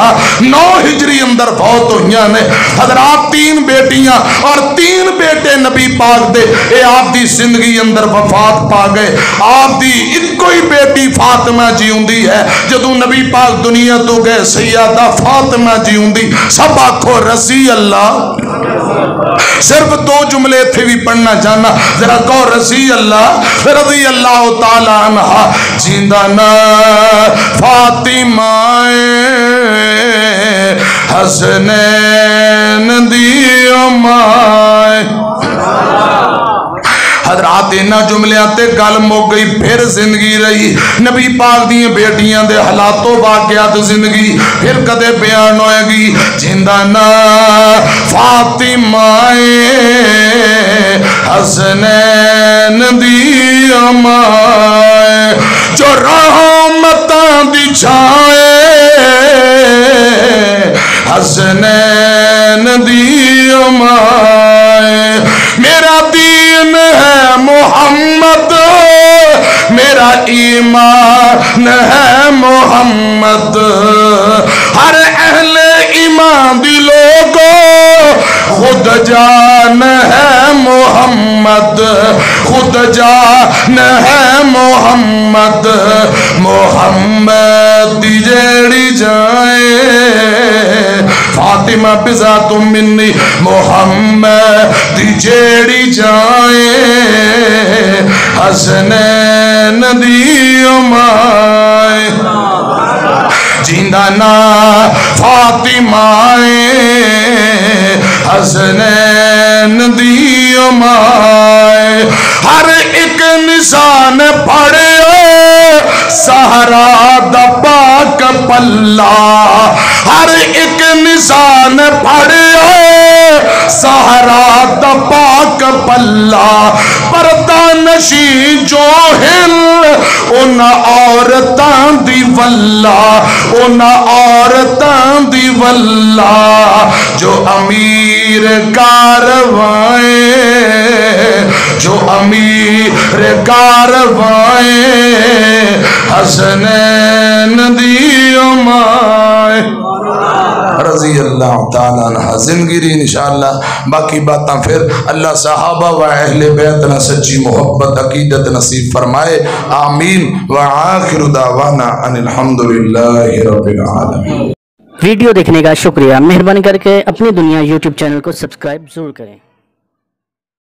9 ہجری اندر فوت ہوئیاں نے حضرات 3 بیٹیاں اور 3 بیٹے نبی پاک دے اے آپ دی زندگی اندر وفات پا گئے آپ دی ایک کوئی بیٹی فاطمہ جی ہوندی ہے جدو نبی پاک دنیا تو گئے سیدہ فاطمہ جی ہوندی سب آکھو رضی اللہ صرف 2 جملے تھے بھی پڑھنا چاہنا ذرا کہو رضی اللہ تعالی عنہ جیندہ نا فاطمہ حسنین دی امائے حضرات انہاں جملیاں تے گل مک گئی پھر زندگی رہی نبی پاک دی بیٹیاں دے حالات و واقعات زندگی پھر کدے بیان ہوئے گی جیندہ نا فاطمہ حسنین دی امائے جو رحمتاں دی چھائے حسنین دی امائے میرا دین ہے محمد میرا ایمان ہے محمد ہر اہل ایمان دی لوگوں خود جان ہے محمد خود جان ہے محمد محمد دی جیڑی جائے فاطمہ بذات منی محمد دی جیڑی جائے حسنین دی امائے جیندہ نا فاطمہ حسنین دی امائے ہر ایک نشان پڑے سہرا دا پاک پلہ ہر ایک نشان پڑے سہرا دا پاک پلہ پردہ نشی جو ہل ان عورتاں دی واللہ ان عورتاں دی واللہ جو امیر کاروائیں جو امیر کاروائیں حسنین دی امائے رضی اللہ تعالیٰ عنہ زندگی رہی انشاءاللہ باقی باتاں پھر اللہ صحابہ و اہل بیتنا سچی محبت عقیدت نصیب فرمائے آمین وآخر دعوانا ان الحمدللہ رب العالمین۔ ویڈیو دیکھنے کا شکریہ، مہربانی کر کے اپنی دنیا یوٹیوب چینل کو سبسکرائب ضرور کریں۔